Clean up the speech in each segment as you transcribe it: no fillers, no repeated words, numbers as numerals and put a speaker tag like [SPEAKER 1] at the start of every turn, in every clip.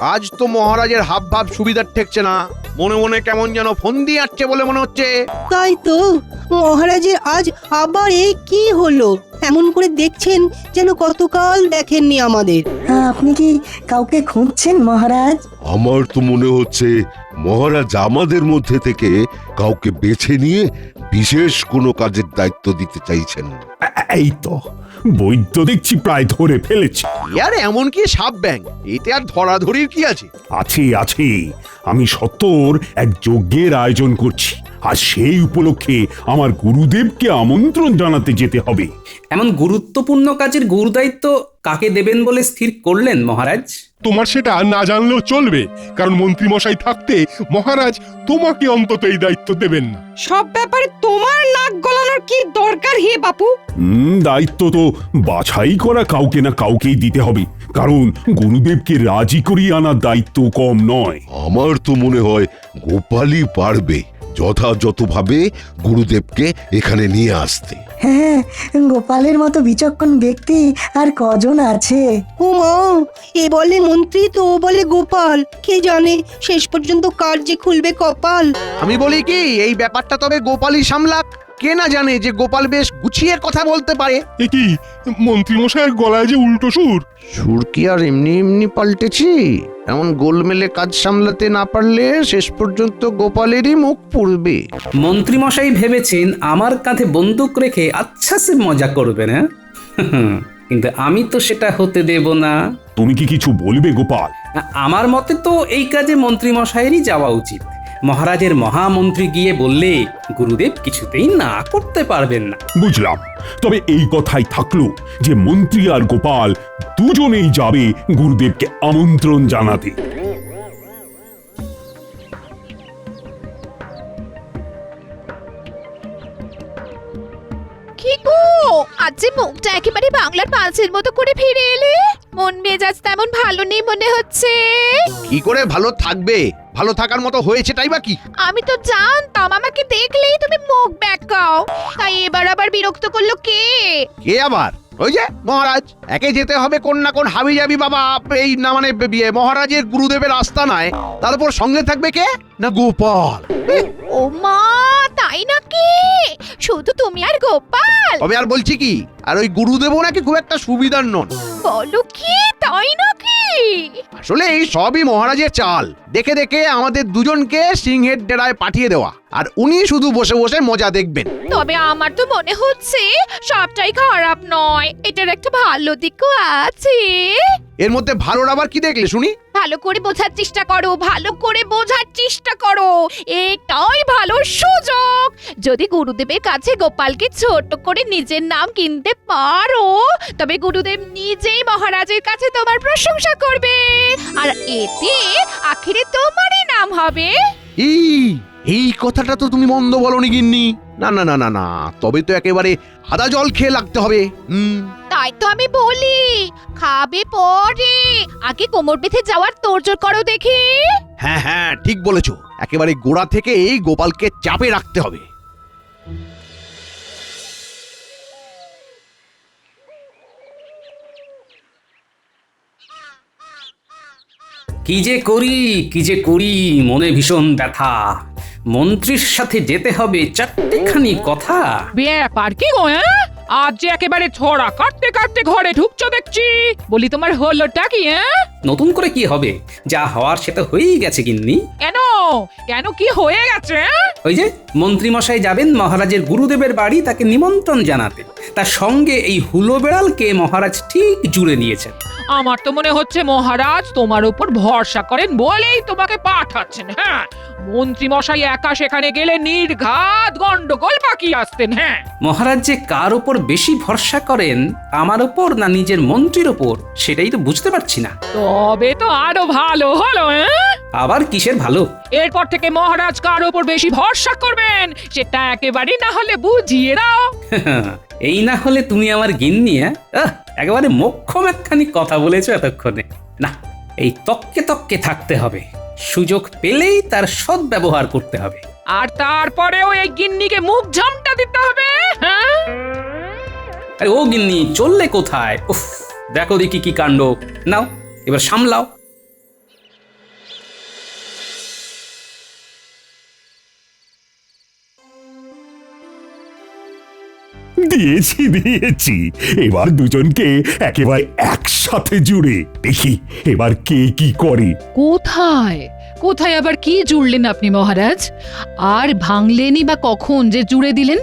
[SPEAKER 1] আজ তো মহারাজের হাব ভাব সুবিধার ঠেকছে না, মনে মনে কেমন যেন ফন্দি আটছে বলে মনে হচ্ছে।
[SPEAKER 2] তাই তো, মহারাজের আজ আবার এই কি হলো? এমন করে দেখছেন যেন কতকাল দেখেননি আমাদের।
[SPEAKER 3] আপনি কি কাউকে খুঁজছেন মহারাজ?
[SPEAKER 4] আমার তো মনে হচ্ছে মহারাজ আমাদের মধ্যে থেকে কাউকে বেছে নিয়ে বিশেষ কোনো কাজের দায়িত্ব দিতে চাইছেন।
[SPEAKER 5] এই তো বৈদ্য দেখছি প্রায় ধরে ফেলেছি।
[SPEAKER 1] আর এমন কি সাপ ব্যাং, এতে আর ধরাধরির কি আছে?
[SPEAKER 5] আছে আছে, আমি সত্তর এক যজ্ঞের আয়োজন করছি, আর সেই উপলক্ষে আমার গুরুদেবকে আমন্ত্রণ জানাতে যেতে হবে।
[SPEAKER 6] এমন গুরুত্বপূর্ণ কাজের গুরুদায়িত্ব কাকে দেবেন বলে স্থির করলেন মহারাজ?
[SPEAKER 7] তোমার সেটা না জানলেও চলবে, কারণ মন্ত্রী মশাই থাকতে মহারাজ তোমাকে অন্তত এই দায়িত্ব দেবেন না।
[SPEAKER 8] সব ব্যাপারে তোমার নাক গলানোর কি দরকার হে বাপু?
[SPEAKER 5] দায়িত্ব তো বাছাই করা কাউকে না কাউকেই দিতে হবে, কারণ গুরুদেবকে রাজি করিয়ে আনার দায়িত্ব কম নয়।
[SPEAKER 4] আমার তো মনে হয় গোপালই পারবে যথাযথভাবে গুরুদেবকে এখানে নিয়ে আসতে।
[SPEAKER 3] হ্যাঁ, গোপালের মতো বিচক্ষণ ব্যক্তি আর কজন আছে?
[SPEAKER 2] ও মা, এ বলে মন্ত্রী তো ও বলে গোপাল, কে জানে শেষ পর্যন্ত কার যে খুলবে কপাল।
[SPEAKER 1] আমি বলি কি, এই ব্যাপারটা তবে গোপালই সামলাক। কে না জানে যে গোপাল বেশ গুছিয়ে কথা বলতে পারে।
[SPEAKER 7] এ কি, মন্ত্রী মশাইয়ের গলায় যে উল্টো সুর!
[SPEAKER 1] সুর কি আর এমনি এমনি পাল্টেছি? এমন গোলমেলে কাজ সামলাতে না পারলে শেষ পর্যন্ত গোপালেরই মুখ পুড়বে।
[SPEAKER 6] মন্ত্রীমশাই ভেবেছেন আমার কাঁধে বন্দুক রেখে আচ্ছা সে মজা করবেন, হ্যাঁ? কিন্তু আমি তো সেটা হতে দেব না।
[SPEAKER 5] তুমি কি কিছু বলবে গোপাল?
[SPEAKER 6] আমার মতে তো এই কাজে মন্ত্রীমশাইয়েরই যাওয়া উচিত। মহারাজের মহামন্ত্রী গিয়ে বললে গুরুদেব কিছুতেই না করতে পারবেন না।
[SPEAKER 5] বুঝলাম, তবে এই কথাই থাকলো যে মন্ত্রী আর গোপাল দুজনেই যাবে গুরুদেবকে আমন্ত্রণ জানাতে।
[SPEAKER 9] কি গো, আজ যে মুখটা একেবারে বাংলার পাঁচের মতো করে ফিরে এলে? মন মেজাজ তেমন ভালো নেই মনে হচ্ছে।
[SPEAKER 1] কি করে ভালো থাকবে? ভালো থাকার মতো হয়েছে তাই বা কি?
[SPEAKER 9] আমি তো জানতাম আমাকে দেখলেই তুমি মুখ ব্যাকাও, তাই এবার আবার বিরক্ত করলো কে?
[SPEAKER 1] কে আবার? ওই যে মহারাজ। একে যেতে হবে কোন না কোন হাবি যাবি বাবা, এই না মানে মহারাজের গুরুদেবের আস্তানায়, তার উপর সঙ্গে থাকবে কে না গোপাল।
[SPEAKER 9] ও মা, তাই নাকি? শুধু তুমি আর গোপাল?
[SPEAKER 1] তবে আর বলছি কি, আর ওই গুরুদেবও নাকি খুব একটা সুবিধার নন।
[SPEAKER 9] বলো কি, তাই নাকি?
[SPEAKER 1] আসলে এই সবই মহারাজের চাল, দেখে দেখে আমাদের দুজনকে সিংহের ডেরায় পাঠিয়ে দেওয়া, আর উনি শুধু বসে বসে মজা দেখবেন।
[SPEAKER 9] তবে আমার তো মনে হচ্ছে সবটাই খারাপ নয়, এটার একটা ভালো দিকও আছে।
[SPEAKER 1] এর মধ্যে ভালোর আবার কি দেখলে শুনি?
[SPEAKER 9] ভালো করে বোঝার চেষ্টা করো, ভালো করে বোঝার চেষ্টা করো। এটাই ভালো সুযোগ। যদি গুরুদেবের কাছে গোপালকে ছোট করে নিজের নাম কিনতে পারো, তবে গুরুদেব নিজেই মহারাজের কাছে তোমার প্রশংসা করবে, আর এতে আখিরে তোমারই নাম হবে।
[SPEAKER 1] এই কথাটা তো তুমি মন্দ বলনি গিন্নি। না না না না না, তবে তো একেবারে আদা জল খেয়ে লাগতে হবে।
[SPEAKER 9] তাই তো আমি বলি, খাবে পরে, আগে কোমর বেঁধে যাওয়ার তোড়জোড় করো দেখি।
[SPEAKER 1] হ্যাঁ হ্যাঁ, ঠিক বলেছো, একেবারে গোড়া থেকে এই গোপালকে চাপে রাখতে হবে।
[SPEAKER 6] কি যে করি মনে ভীষণ ব্যথা। মন্ত্রীর সাথে যেতে হবে চারটেখানি কথা।
[SPEAKER 8] ব্যাপার কি গো? আজ যে একেবারে ছড়া কাটতে কাটতে ঘরে ঢুকছো দেখছি। বলি তোমার হলোটা কি?
[SPEAKER 6] নতুন করে কি হবে? যা হওয়ার সেটা হয়েই গেছে গিন্নি।
[SPEAKER 8] কেন কেন কি হয়ে গেছে?
[SPEAKER 6] ওই যে মন্ত্রীমশাই যাবেন মহারাজের গুরুদেবের বাড়ি তাকে নিমন্ত্রণ জানাতে, তার সঙ্গে এই হুলো বেড়ালকে মহারাজ ঠিক জুড়ে নিয়েছেন।
[SPEAKER 8] আমার তো মনে হচ্ছে মহারাজ তোমার উপর ভরসা করেন বলেই তোমাকে পাঠাচ্ছেন। হ্যাঁ, মন্ত্রী মশাই একা সেখানে গেলে নির্ঘাত গন্ডগোল পাকিয়ে আসতেন। হ্যাঁ,
[SPEAKER 6] মহারাজ যে কার উপর বেশি ভরসা করেন, আমার উপর না নিজের মন্ত্রীর উপর, সেটাই তো বুঝতে পারছি না।
[SPEAKER 8] তবে তো আরো ভালো হলো।
[SPEAKER 6] আবার কিসের ভালো?
[SPEAKER 8] এরপর থেকে মহারাজ কার উপর বেশি ভরসা করবেন সেটা একেবারে না হলে বুঝিয়ে দাও।
[SPEAKER 6] এই না হলে তুমি আমার গিন্নি? একেবারে মোক্ষম একখানি কথা বলেছো এতক্ষণে। না, এই তককে তককে থাকতে হবে, সুযোগ পেলেই তার সৎ ব্যবহার করতে হবে।
[SPEAKER 8] আর তারপরেও এই গিন্নিকে মুখ ঝামটা দিতে হবে। হ্যাঁ,
[SPEAKER 6] আরে ও গিন্নি, চললে কোথায়? উফ, দেখো দেখি কি কাণ্ড। নাও এবার সামলাও।
[SPEAKER 5] দিয়েছি। এবার দুজনকে একেবারে একসাথে জুড়ে দেখি এবার কে কি করে।
[SPEAKER 8] কোথায় কোথায় আবার কি জুড়লেন আপনি মহারাজ? আর ভাঙলেনই বা কখন যে জুড়ে দিলেন?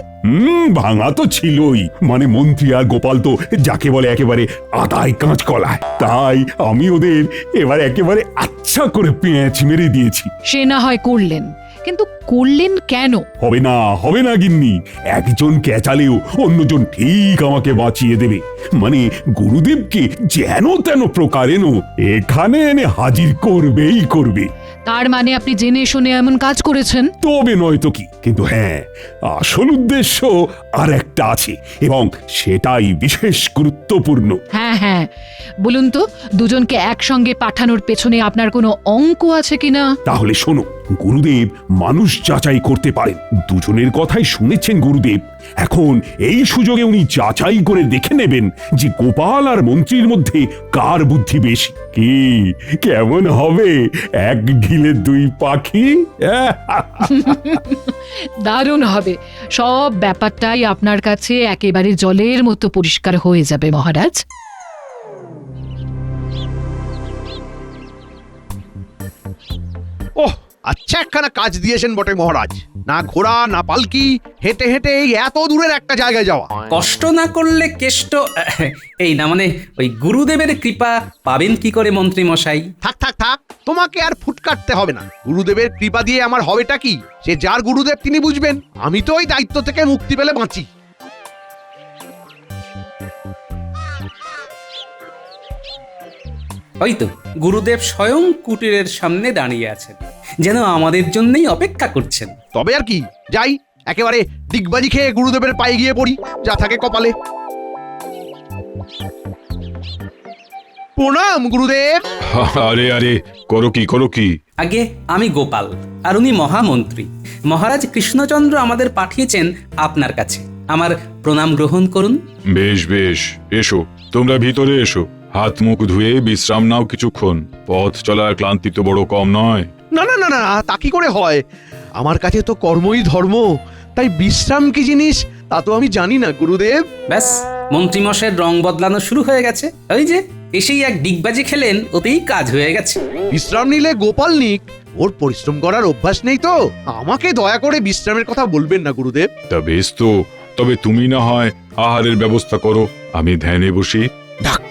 [SPEAKER 5] ভাঙা তো ছিলই, মানে মন্ত্রী আর গোপাল তো যাকে বলে একেবারে আদায় কাঁচকলায়, তাই আমি ওদের এবার একেবারে আচ্ছা করে পেঁচ মেরে দিয়েছি।
[SPEAKER 8] সে না হয় করলেন, কিন্তু করলেন কেন?
[SPEAKER 5] হবে না গিন্নি, একজন ক্যাচালেও অন্যজন ঠিক আমাকে বাঁচিয়ে দেবে। মানে গুরুদেবকে যেন তেন প্রকারেণ এখানে এনে হাজির করবেই করবে।
[SPEAKER 8] তার মানে আপনি জেনে শুনে এমন কাজ করেছেন?
[SPEAKER 5] তবে নয় তো কি, কিন্তু হ্যাঁ, আসল উদ্দেশ্য আর একটা আছে এবং সেটাই বিশেষ গুরুত্বপূর্ণ।
[SPEAKER 8] হ্যাঁ, বলুন তো, দুজনকে একসঙ্গে পাঠানোর পেছনে আপনার কোনো অঙ্ক আছে কিনা?
[SPEAKER 5] তাহলে শোনো, গুরুদেব মানুষ যাচাই করতে পারেন। দুজনের কথাই শুনেছেন গুরুদেব। এখন এই সুযোগে উনি যাচাই করে দেখে নেবেন যে গোপাল আর মন্ত্রীর মধ্যে কার বুদ্ধি বেশি। কি কেমন হবে এক ঢিলে দুই পাখি?
[SPEAKER 8] দারুণ হবে। সব ব্যাপারটাই আপনার কাছে একেবারে জলের মতো পরিষ্কার হয়ে যাবে মহারাজ।
[SPEAKER 1] ওহ, আচ্ছা একখানা কাজ দিয়েছেন বটে মহারাজ। না ঘোড়া না পালকি, হেঁটে হেঁটে এই এত দূরের একটা জায়গায় যাওয়া।
[SPEAKER 6] কষ্ট না করলে কেষ্ট এই না, মানে ওই গুরুদেবের কৃপা পাবেন কি করে মন্ত্রী মশাই?
[SPEAKER 1] থাক থাক থাক, তোমাকে আর ফুট কাটতে হবে না। গুরুদেবের কৃপা দিয়ে আমার হবেটা কি? সে যার গুরুদেব তিনি বুঝবেন। আমি তো ওই দায়িত্ব থেকে মুক্তি পেলে বাঁচি।
[SPEAKER 6] ওই তো গুরুদেব স্বয়ং কুটিরের সামনে দাঁড়িয়ে আছেন, যেন আমাদের জন্যই অপেক্ষা করছেন।
[SPEAKER 1] তবে আর কি, যাই একেবারে ডিগবাজি খেয়ে গুরুদেবের পায়ে গিয়ে পড়ি, যা থাকে কপালে। প্রণাম গুরুদেব।
[SPEAKER 10] আরে আরে, করো কি?
[SPEAKER 6] আগে আমি গোপাল, আর উনি মহামন্ত্রী। মহারাজ কৃষ্ণচন্দ্র আমাদের পাঠিয়েছেন আপনার কাছে। আমার প্রণাম গ্রহণ করুন।
[SPEAKER 10] বেশ, এসো, তোমরা ভিতরে এসো। হাত মুখ ধুয়ে বিশ্রাম নাও কিছুক্ষণ। পথ চলার ক্লান্তি তো বড় কম নয়।
[SPEAKER 1] না না না না, তা কি করে হয়? আমার কাছে তো কর্মই ধর্ম, তাই বিশ্রাম কি জিনিস তা তো আমি জানি না গুরুদেব।
[SPEAKER 6] ব্যাস, মন্ত্রীমশাইয়ের রং বদলানো শুরু হয়ে গেছে। ওই যে এসেই এক ডিগবাজি খেলেন, ওতেই কাজ হয়ে গেছে।
[SPEAKER 1] বিশ্রাম নিলে গোপাল নিক, ওর পরিশ্রম করার অভ্যাস নেই তো। আমাকে দয়া করে বিশ্রামের কথা বলবেন না গুরুদেব।
[SPEAKER 10] তা বেশ তো, তবে তুমি না হয় আহারের ব্যবস্থা করো, আমি ধ্যানে বসি।
[SPEAKER 1] ডাক,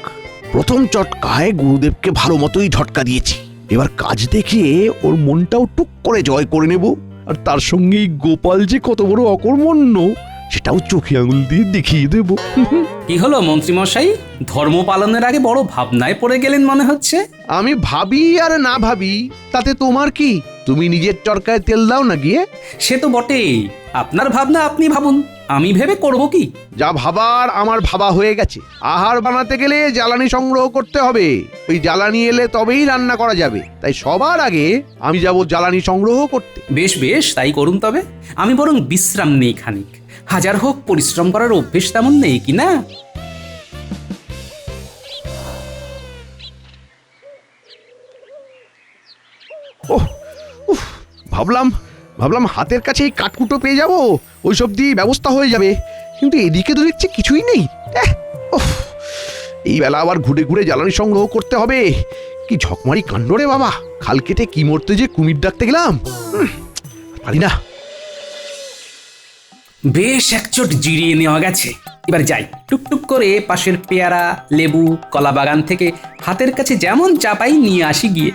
[SPEAKER 1] প্রথম চটকায় গুরুদেবকে ভালো মতোই ঝটকা দিয়েছি। এবার কাজ দেখিয়ে ওর মনটাও টুক করে জয় করে নেব। আর তার সঙ্গেই গোপাল যে কত বড় অকর্মণ্য সেটাও চোখে আঙুল দিয়ে দেখিয়ে দেব।
[SPEAKER 6] কি হলো মন্ত্রীমশাই, ধর্ম পালনের আগে বড় ভাবনায় পড়ে গেলেন মনে হচ্ছে।
[SPEAKER 1] আমি ভাবি আর না ভাবি তাতে তোমার কি? তুমি নিজের চরকায় তেল দাও না গিয়ে।
[SPEAKER 6] সে তো বটেই, আপনার ভাবনা আপনি ভাবুন, আমি ভেবে করব কি?
[SPEAKER 1] যা ভাবার আমার ভাবা হয়ে গেছে। আহার বানাতে গেলে জ্বালানি সংগ্রহ করতে হবে। ওই জ্বালানি এলে তবেই রান্না করা যাবে। তাই সবার আগে আমি যাব জ্বালানি সংগ্রহ করতে।
[SPEAKER 6] বেশ, তাই করুন। তবে আমি বরং বিশ্রাম নেই খানিক। হাজার হোক পরিশ্রম করার অভ্যেস তেমন নেই কি না।
[SPEAKER 1] ভাবলাম হাতের কাছে এই কাঠকুটো পেয়ে যাব, ওইসব দিয়ে ব্যবস্থা হয়ে যাবে। কিন্তু এদিকে তো দেখছি কিছুই নেই। এই বেলা আবার ঘুরে ঘুরে জ্বালানি সংগ্রহ করতে হবে। কি ঝকমারি কাণ্ড রে বাবা! খাল কেটে কি মরতে যে কুমির ডাকতে গেলাম, পারি না।
[SPEAKER 6] বেশ একচোট জিরিয়ে নেওয়া গেছে, এবার যাই। টুকটুক করে পাশের পেয়ারা, লেবু, কলা বাগান থেকে হাতের কাছে যেমন চাপাই নিয়ে আসি গিয়ে।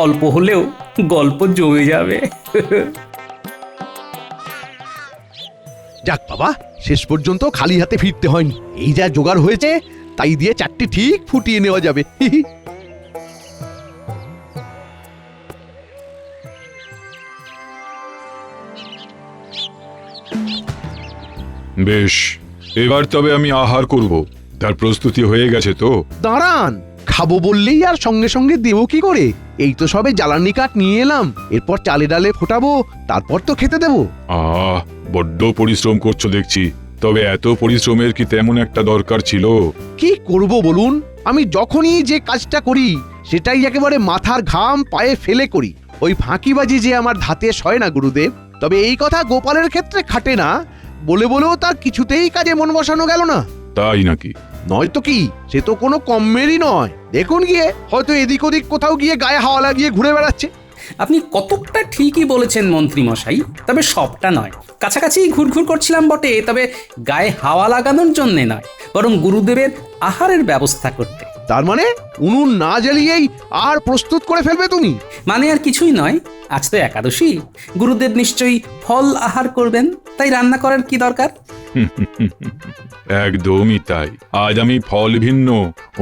[SPEAKER 6] অল্প হলেও গল্প জমে যাবে।
[SPEAKER 1] যাক বাবা, শেষ পর্যন্ত খালি হাতে ফিরতে হয়নি। এই যা জোগাড় হয়েছে তাই দিয়ে চারটি ঠিক ফুটিয়ে নেওয়া যাবে।
[SPEAKER 10] বেশ, এবার তবে আমি আহার করব। তার প্রস্তুতি হয়ে গেছে তো?
[SPEAKER 1] দাঁড়ান, খাবো বললেই আর সঙ্গে সঙ্গে দেবো কি করে? এই তো সবে জ্বালানি কাঠ নিয়ে এলাম, এরপর চালে ডালে ফোটাবো, তারপর তো খেতে দেবো।
[SPEAKER 10] বড্ড পরিশ্রম করছো দেখছি। তবে এত পরিশ্রমের কি তেমন একটা দরকার ছিল?
[SPEAKER 1] কি করব বলুন, আমি যখনই যে কাজটা করি সেটাই একেবারে মাথার ঘাম পায়ে ফেলে করি। ওই ফাঁকিবাজি যে আমার ধাতে সয় না গুরুদেব। তবে এই কথা গোপালের ক্ষেত্রে খাটে না। বলে বলেও তার কিছুতেই কাজে মন বসানো গেল না।
[SPEAKER 10] তাই নাকি?
[SPEAKER 1] নয়তো কি, সে তো কোনো কমেরই নয়। দেখুন গিয়ে, হয়তো এদিক ওদিক কোথাও গিয়ে গায়ে হাওয়া লাগিয়ে ঘুরে বেড়াচ্ছে।
[SPEAKER 6] আপনি কতকটা ঠিকই বলেছেন মন্ত্রী মশাই, তবে সবটা নয়। কাছাকাছি ঘুরঘুর করছিলাম বটে, তবে গায়ে হাওয়া লাগানোর জন্য নয়, বরং গুরুদেবের আহারের ব্যবস্থা করতে।
[SPEAKER 1] তার মানে উনুন না জ্বালিয়েই আহার প্রস্তুত করে ফেলবে তুমি?
[SPEAKER 6] মানে আর কিছুই নয়, আজ তো একাদশী, গুরুদেব নিশ্চয়ই ফল আহার করবেন, তাই রান্না করার কি দরকার?
[SPEAKER 10] একদমই তাই। আজ আমি ফল ভিন্ন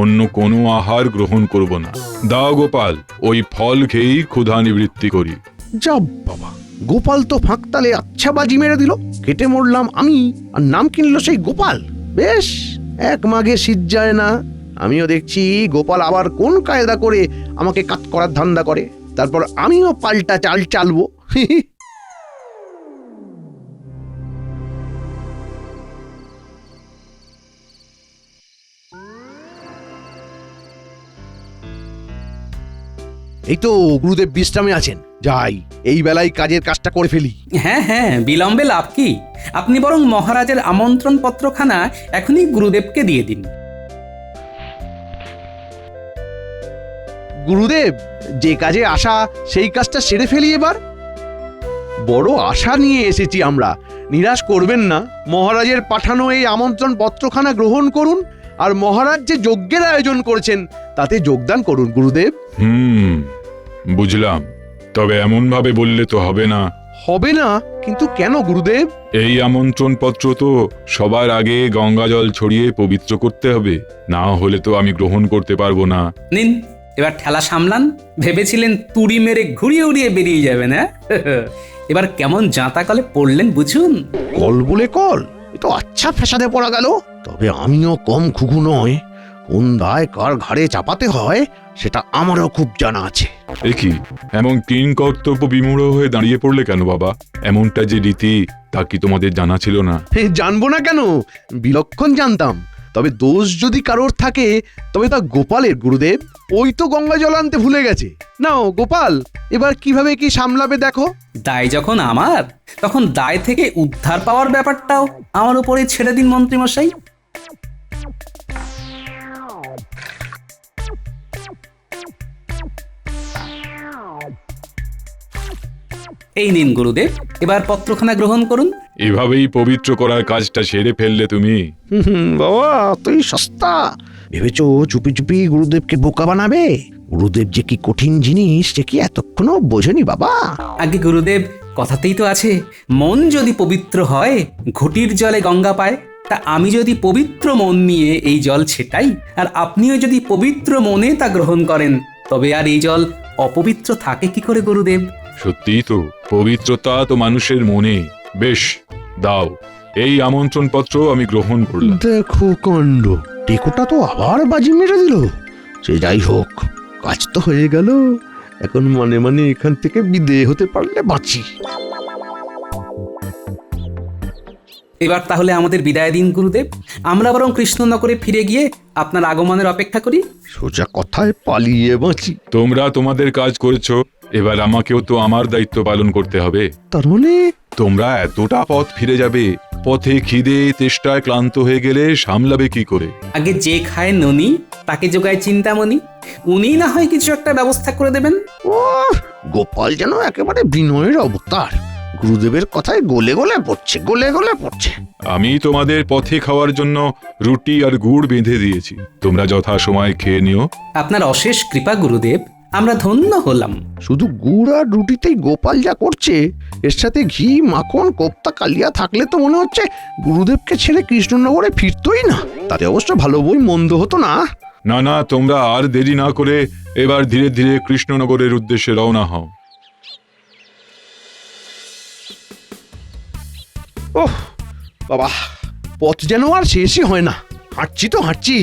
[SPEAKER 10] অন্য কোনো আহার গ্রহণ করব না। দাও গোপাল, ওই ফল খেয়েই ক্ষুধা নিবৃত্তি করি।
[SPEAKER 1] যা বাবা, গোপাল তো ফাঁকতালে আচ্ছা বাজি মেরে দিল। কেটে মরলাম আমি, আর নাম কিনলো সেই গোপাল। বেশ, এক মাঘে শীত যায় না। আমিও দেখছি গোপাল আবার কোন কায়দা করে আমাকে কাট করার ধান্দা করে, তারপর আমিও পাল্টা চাল চালবো। এই তো গুরুদেব বিশ্রামে আছেন, যাই এই বেলায় কাজের কাজটা করে ফেলি।
[SPEAKER 6] হ্যাঁ হ্যাঁ, বিলম্বে লাভ কি? আপনি বরং মহারাজের আমন্ত্রণ পত্রখানা এখনই গুরুদেবকে দিয়ে দিন।
[SPEAKER 1] গুরুদেব, যে কাজে আসা সেই কাজটা সেরে ফেলি এবার। বড় আশা নিয়ে এসেছি আমরা, নিরাশ করবেন না। মহারাজের পাঠানো এই আমন্ত্রণ পত্রখানা গ্রহণ করুন, আর মহারাজ যে যজ্ঞের আয়োজন করেছেন তাতে যোগদান করুন গুরুদেব।
[SPEAKER 10] বুঝলাম, তবে এমন ভাবে বললে তো হবে না।
[SPEAKER 1] হবে না? কিন্তু কেন গুরুদেব?
[SPEAKER 10] এই আমন্ত্রণ পত্র তো সবার আগে গঙ্গা জল ছড়িয়ে পবিত্র করতে হবে, না হলে তো আমি গ্রহণ করতে পারবো না।
[SPEAKER 6] নিন, এবার ঠেলা সামলান। ভেবেছিলেন তুড়ি মেরে ঘুরিয়ে উড়িয়ে বেরিয়ে যাবেন, হ্যাঁ? এবার কেমন জাঁতা কলে পড়লেন বুঝুন।
[SPEAKER 1] কল বলে কল, এ তো আচ্ছা ফ্যাসাদে পড়া গেল। তবে আমিও কম খুকু নয়, কোন দায় কার ঘাড়ে চাপাতে হয় সেটা আমারও খুব জানা আছে।
[SPEAKER 10] এ কি, এমন কিং কর্তব্য বিমূঢ় হয়ে দাঁড়িয়ে পড়লে কেন বাবা? এমনটা যে রীতি, তা কি তোমাদের জানা ছিল না?
[SPEAKER 1] জানবো না কেন, বিলক্ষণ জানতাম। তবে দোষ যদি কারোর থাকে তবে তা গোপালের গুরুদেব। ওই তো গঙ্গা জল আনতে ভুলে গেছে। নাও গোপাল, এবার কিভাবে কি সামলাবে দেখো।
[SPEAKER 6] দায় যখন আমার, তখন দায় থেকে উদ্ধার পাওয়ার ব্যাপারটাও আমার উপরে ছেড়ে দিন মন্ত্রী মশাই। এই নিন গুরুদেব, এবার পত্রখানা গ্রহণ করুন।
[SPEAKER 10] এভাবেই পবিত্র করার কাজটা সেরে ফেললে তুমি।
[SPEAKER 1] বাবা, তুই সস্তা ভেবেছো চুপি চুপি গুরুদেবকে বোকা বানাবে? গুরুদেব যে কি কঠিন জিনিস সে কি এতক্ষণও বোঝেনি বাবা?
[SPEAKER 6] আগে গুরুদেব, কথাতেই তো আছে, মন যদি পবিত্র হয় ঘটির জলে গঙ্গা পায়। তা আমি যদি পবিত্র মন নিয়ে এই জল ছেটাই, আর আপনিও যদি পবিত্র মনে তা গ্রহণ করেন, তবে আর এই জল অপবিত্র থাকে কি করে গুরুদেব?
[SPEAKER 10] সত্যিই তো, পবিত্রতা তো মানুষের মনে। বেশ, দাও, এই আমন্ত্রণ পত্র আমি গ্রহণ করলাম।
[SPEAKER 1] দেখো কাণ্ড, টেকোটা তো আবার বাজি মেরে দিল। সে যাই হোক, কাজ তো হয়ে গেল। এখন মনে মনে এখান থেকে বিদেয় হতে পারলে বাঁচি।
[SPEAKER 6] এবার তাহলে আমাদের বিদায় দিন গুরুদেব। আমরা বরং কৃষ্ণনগরে ফিরে গিয়ে আপনার আগমনের অপেক্ষা করি।
[SPEAKER 1] সোজা কথায় পালিয়ে বাঁচি।
[SPEAKER 10] তোমরা তোমাদের কাজ করেছো, এবার আমাকেও তো আমার দায়িত্ব পালন করতে হবে।
[SPEAKER 1] তার মানে
[SPEAKER 10] তোমরা এতটা পথ ফিরে যাবে, পথে খিদে তেষ্টায় ক্লান্ত হয়ে গেলে সামলাবে কি করে?
[SPEAKER 6] আগে যে খায় ননি তাকে যোগায় চিন্তামণি, উনি না হয় কিছু একটা ব্যবস্থা করে দেবেন।
[SPEAKER 1] ও, গোপাল যেন একেবারে বিনয়ের অবতার। গুরুদেবের কথায় গলে গলে পড়ছে, গলে গলে পড়ছে।
[SPEAKER 10] আমি তোমাদের পথে খাওয়ার জন্য রুটি আর গুড় বেঁধে দিয়েছি, তোমরা যথা সময় খেয়ে নিও।
[SPEAKER 6] আপনার অশেষ কৃপা গুরুদেব, আমরা ধন্য হলাম।
[SPEAKER 1] শুধু গুড় আর রুটিতেই গোপাল যা করছে, এর সাথে ঘি মাখন কোপ্তা কালিয়া থাকলে তো মনে হচ্ছে গুরুদেবকে ছেড়ে কৃষ্ণনগরে ফিরতই না। তাতে অবশ্য ভালো বই মন্দ হতো না।
[SPEAKER 10] না না, তোমরা আর দেরি না করে এবার ধীরে ধীরে কৃষ্ণনগরের উদ্দেশ্যে রওনা হও।
[SPEAKER 1] ওহ বাবা, পথ যেন আর শেষই হয় না। হাঁটছি তো হাঁটছি।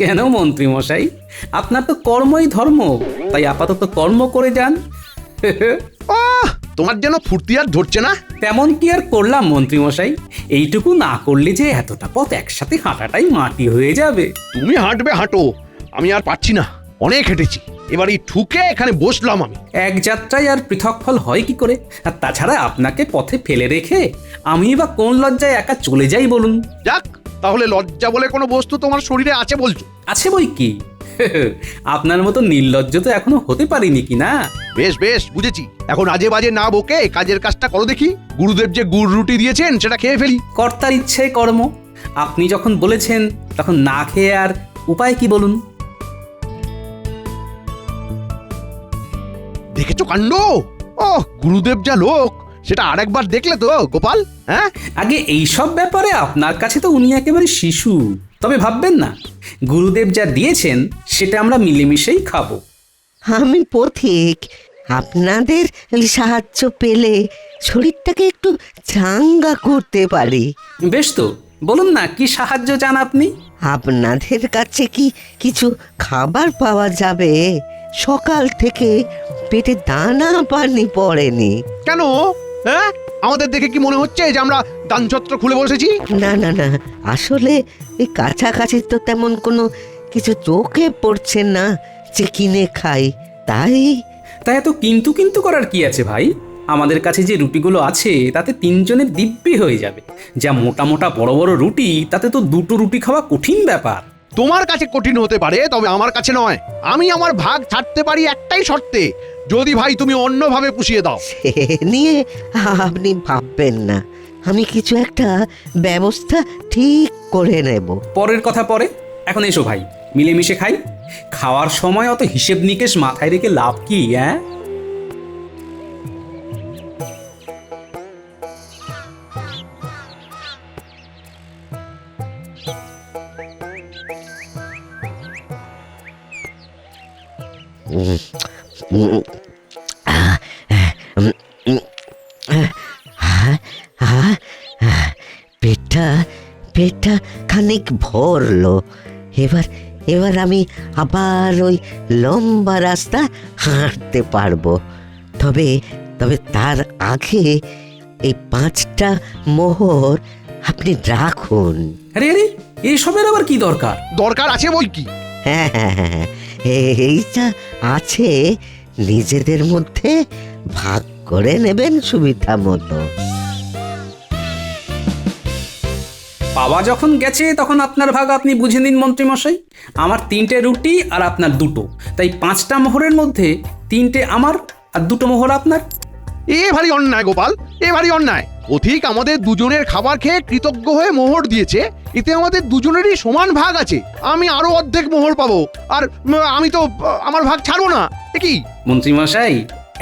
[SPEAKER 6] কেন মন্ত্রী মশাই, আপনার তো কর্মই ধর্ম, তাই আপাতত কর্ম করে যান।
[SPEAKER 1] তোমার যেন ফুর্তি আর ধরছে না।
[SPEAKER 6] তেমন কি আর করলাম মন্ত্রী মশাই, এইটুকু না করলে যে এতটা পথ একসাথে হাঁটাটাই মাটি হয়ে যাবে।
[SPEAKER 1] তুমি হাঁটবে হাঁটো, আমি আর পারছি না, অনেক হেঁটেছি। এবার এই ঠুকে এখানে বসলাম আমি।
[SPEAKER 6] এক যাত্রায় আর পৃথক ফল হয় কি করে? আর তাছাড়া আপনাকে পথে ফেলে রেখে আমি বা কোন লজ্জায় একা চলে যাই বলুন?
[SPEAKER 1] যাক, তাহলে লজ্জা বলে কোনো বস্তু তোমার শরীরে আছে বলছো?
[SPEAKER 6] আছে বই কি? আপনার মতো নির্লজ্জ তো এখনো হতে পারিনি কি না?
[SPEAKER 1] বেশ বেশ, বুঝেছি। এখন আজে বাজে না বকে কাজের কাজটা করো দেখি। গুরুদেব যে গুড় রুটি দিয়েছেন সেটা খেয়ে ফেলি।
[SPEAKER 6] কর্তার ইচ্ছে কর্ম। আপনি যখন বলেছেন তখন না খেয়ে আর উপায় কি বলুন?
[SPEAKER 1] দেখেছো কাণ্ড? ও গুরুদেব যা লোক, সেটা আরেকবার দেখলে তো গোপাল? হ্যাঁ,
[SPEAKER 6] আগে এইসব ব্যাপারে আপনার কাছে তো উনি একেবারে শিশু। তবে ভাববেন না, গুরুদেব যা দিয়েছেন সেটা আমরা মিলেমিশেই খাবো।
[SPEAKER 11] আমি পথিক, আপনাদের সাহায্য পেলে শরীরটাকে একটু চাঙ্গা করতে পারি।
[SPEAKER 6] বেশ তো, বলুন না কি সাহায্য চান আপনি?
[SPEAKER 11] আপনাদের কাছে কি কিছু খাবার পাওয়া যাবে? সকাল থেকে পেটে দানা পানি পড়েনি।
[SPEAKER 1] কেন? হ্যাঁ, আমাদের দেখে কি মনে হচ্ছে যে আমরা দানছত্র খুলে বসেছি?
[SPEAKER 11] না না না, আসলে এই কাছাকাছি তো তেমন কোনো কিছু চোখে পড়ছে না যে কিনে খাই, তাই।
[SPEAKER 6] তাই এত কিন্তু কিন্তু করার কি আছে ভাই? আমাদের কাছে যে রুটিগুলো আছে তাতে 3 জনের দিব্যি হয়ে যাবে। যা মোটা মোটা বড় বড় রুটি, তাতে তো 2টো রুটি খাওয়া কঠিন ব্যাপার।
[SPEAKER 1] তোমার কাছে কঠিন হতে পারে, তবে আমার কাছে নয়। আমি আমার ভাগ ছাড়তে পারি একটাই শর্তে, যদি ভাই তুমি অন্যভাবে পুষিয়ে দাও।
[SPEAKER 11] সে নিয়ে আপনি ভাববেন না, আমি কিছু একটা ব্যবস্থা ঠিক করে নেব।
[SPEAKER 6] পরের কথা পরে, এখন এসো ভাই, মিলেমিশে খাই। খাওয়ার সময় অত হিসেব নিকেশ মাথায় রেখে লাভ কি? হ্যাঁ,
[SPEAKER 11] পেটটা পেটটা খানিক ভরলো। এবার এবার আমি আবার ওই লম্বা রাস্তা হাঁটতে পারবো। তবে তবে তার আগে এই 5টা মোহর আপনি রাখুন।
[SPEAKER 6] আরে আরে, এইসবের আবার কি দরকার?
[SPEAKER 1] দরকার আছে বই কি?
[SPEAKER 11] হ্যাঁ হ্যাঁ হ্যাঁ, এইটা আছে, নিজেদের মধ্যে ভাগ করে নেবেন সুবিধা মতো।
[SPEAKER 6] বাবা যখন গেছে তখন আপনার ভাগ আপনি বুঝে নিন মন্ত্রীমশাই। আমার 3টে রুটি আর আপনার 2টো, তাই 5টা মোহরের মধ্যে 3টে আমার আর 2টো মোহর আপনার।
[SPEAKER 1] এ ভারী অন্যায় গোপাল, এ ভারী অন্যায়। অধিক আমাদের দুজনের খাবার খেয়ে কৃতজ্ঞ হয়ে মোহর দিয়েছে, এতে আমাদের দুজনেরই সমান ভাগ আছে। আমি আরো অর্ধেক মোহর পাবো, আর আমি তো আমার ভাগ ছাড়বো না। এ কি
[SPEAKER 6] মন্ত্রীমশাই,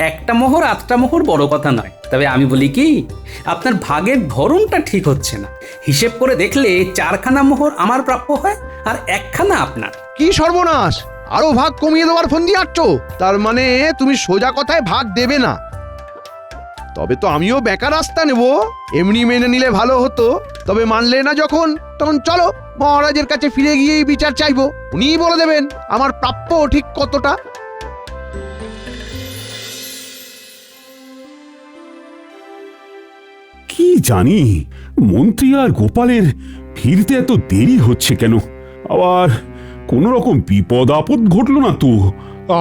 [SPEAKER 6] 1টা মোহর 8টা মোহর বড় কথা নয়, তবে আমি বলি কি, আপনার ভাগের ধরনটা ঠিক হচ্ছে না। হিসেব করে দেখলে 4খানা মোহর আমার প্রাপ্য হয় আর 1খানা আপনার।
[SPEAKER 1] কি সর্বনাশ! আরো ভাগ কমিয়ে দেওয়ার ফন্দি আঁটছো? তার মানে তুমি সোজা কথায় ভাগ দেবে না? তবে তো আমিও বেকার রাস্তা নেব। এমনি মেনে নিলে ভালো হতো, তবে মানলে না যখন, তখন চলো মহারাজের কাছে ফিরে গিয়েই বিচার চাইবো। উনিই বলে দেবেন আমার প্রাপ্য ঠিক কতটা।
[SPEAKER 5] কি জানি মন্ত্রী আর গোপালের ফিরতে এত দেরি হচ্ছে কেন? আবার কোন রকম বিপদ আপদ ঘটলো না তো?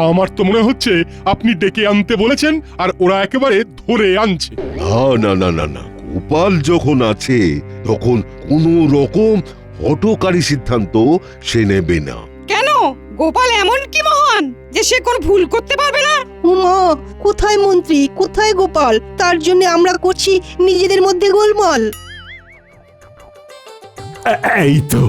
[SPEAKER 7] আমার তো মনে হচ্ছে আপনি ডেকে আনতে বলেছেন আর ওরা একেবারে ধরে আনছে।
[SPEAKER 4] না না না না না, গোপাল যখন আছে তখন কোনো রকম হঠকারী সিদ্ধান্ত সে নেবে না।
[SPEAKER 12] কেন? গোপাল এমন কি মহান যে সে কোন ভুল করতে পারবে না?
[SPEAKER 2] উমা, কোথায় মন্ত্রী, কোথায় গোপাল? তার জন্য আমরা করছি নিজেদের মধ্যে গোলমাল।
[SPEAKER 5] এই তো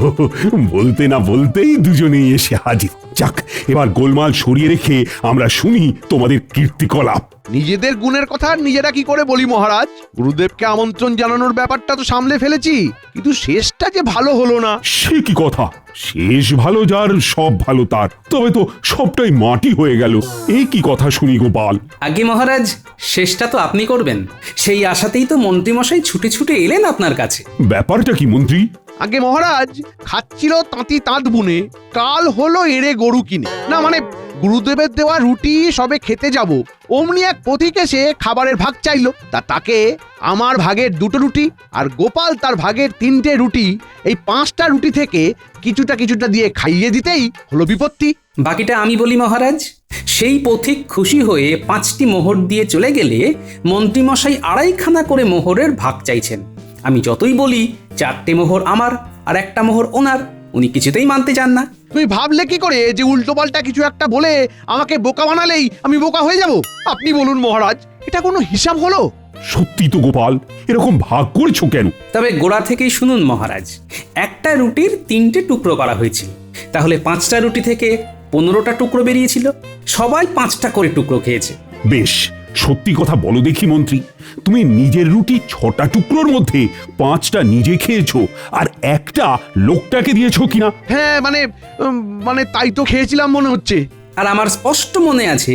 [SPEAKER 5] বলতে না বলতেই দুজনেই এসে হাজির। যাক, এবার গোলমাল সরিয়ে রেখে আমরা শুনি তোমাদের কীর্তিকলাপ।
[SPEAKER 1] নিজেদের গুণের কথা নিজেরা কি করে বলি মহারাজ? গুরুদেবকে আমন্ত্রণ জানানোর ব্যাপারটা তো সামলে ফেলেছি, কিন্তু শেষটা যে ভালো হলো না।
[SPEAKER 5] সে কি কথা? শেষ ভালো যার সব ভালো তার, তবে তো সবটাই মাটি হয়ে গেল। এই কি কথা শুনি গোপাল?
[SPEAKER 6] আগে মহারাজ, শেষটা তো আপনি করবেন, সেই আশাতেই তো মন্ত্রীমশাই ছুটে ছুটে এলেন আপনার কাছে।
[SPEAKER 5] ব্যাপারটা কি মন্ত্রী?
[SPEAKER 1] আগে মহারাজ, খাচ্ছিল তাঁতি তাঁত বুনে, কাল হলো এড়ে গরু কিনে। না মানে গুরুদেবের দেওয়া রুটি সবে খেতে যাব, অমনি এক পথিক এসে খাবারের ভাগ চাইলো। তাকে আমার ভাগের 2টো রুটি আর গোপাল তার ভাগের 3টে রুটি, এই 5টা রুটি থেকে কিছুটা কিছুটা দিয়ে খাইয়ে দিতেই হলো বিপত্তি।
[SPEAKER 6] বাকিটা আমি বলি মহারাজ। সেই পথিক খুশি হয়ে 5টি মোহর দিয়ে চলে গেলে মন্ত্রীমশাই 2.5খানা করে মোহরের ভাগ চাইছেন। আমি যতই বলি 4টে মোহর আমার আর 1টা মোহর ওনার, উনি কিছুতেই মানতে চান না।
[SPEAKER 1] তুমি ভাবলে কি করে যে উল্টোপাল্টা কিছু একটা বলে আমাকে বোকা বানালেই আমি বোকা হয়ে যাব? আপনি বলুন মহারাজ, এটা কোনো হিসাব হলো?
[SPEAKER 5] সত্যি তো গোপাল, এরকম ভাগ করেছো কেন?
[SPEAKER 6] তবে গোড়া থেকেই শুনুন মহারাজ, একটা রুটির 3টে টুকরো করা হয়েছিল, তাহলে 5টা রুটি থেকে 15টা টুকরো বেরিয়েছিল। সবাই 5টা করে টুকরো খেয়েছে।
[SPEAKER 5] বেশ, সত্যি কথা বলো দেখি মন্ত্রী, তুমি নিজের রুটি 6টা টুকরোর মধ্যে 5টা নিজে খেয়েছো আর একটা লোকটাকে দিয়েছো কিনা?
[SPEAKER 1] হ্যাঁ মানে তাই তো খেয়েছিলাম মনে হচ্ছে।
[SPEAKER 6] আর আমার স্পষ্ট মনে আছে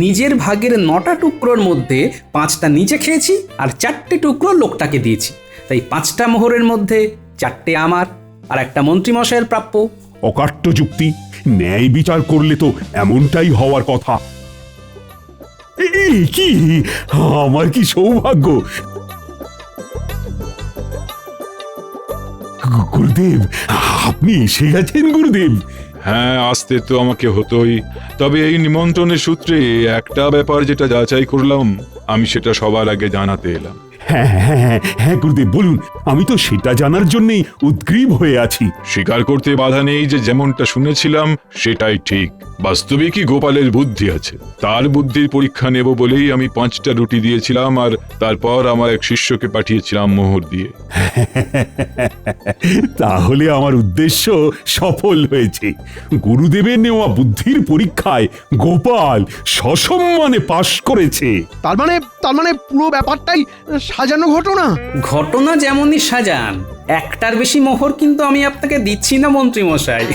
[SPEAKER 6] নিজের ভাগের 9টা টুকরোর মধ্যে 5টা নিজে খেয়েছি আর 4টে টুকরো লোকটাকে দিয়েছি। তাই 5টা মোহরের মধ্যে 4টে আমার আর একটা মন্ত্রীমশাইয়ের প্রাপ্য।
[SPEAKER 5] অকাট্য যুক্তি, ন্যায় বিচার করলে তো এমনটাই হওয়ার কথা। এই কি, আমার কি সৌভাগ্য! গুরুদেব, আপনি এসে গেছেন গুরুদেব।
[SPEAKER 10] হ্যাঁ, আসতে তো আমাকে হতোই, তবে এই নিমন্ত্রণের সূত্রে একটা ব্যাপার যেটা যাচাই করলাম, আমি সেটা সবার আগে জানাতে এলাম।
[SPEAKER 5] হ্যাঁ হ্যাঁ হ্যাঁ হ্যাঁ গুরুদেব বলুন, আমি তো সেটা জানার জন্যই উদ্গ্রীব হয়ে আছি।
[SPEAKER 10] স্বীকার করতে বাধা নেই যে যেমনটা শুনেছিলাম সেটাই ঠিক। বাস্তবিকই গোপালের বুদ্ধি আছে। তার বুদ্ধির পরীক্ষা নেব বলেই আমি 5টা রুটি দিয়েছিলাম আর তারপর আমার এক শিষ্যকে পাঠিয়েছিলাম মোহর দিয়ে।
[SPEAKER 5] তাহলে আমার উদ্দেশ্য সফল হয়েছে। গুরুদেবের নেওয়া বুদ্ধির পরীক্ষায় গোপাল সসম্মানে পাশ করেছে।
[SPEAKER 1] তার মানে পুরো ব্যাপারটাই সাজানো ঘটনা।
[SPEAKER 6] ঘটনা যেমনই সাজান, একটার বেশি মোহর কিন্তু আমি আপনাকে দিচ্ছি না মন্ত্রীমশাই।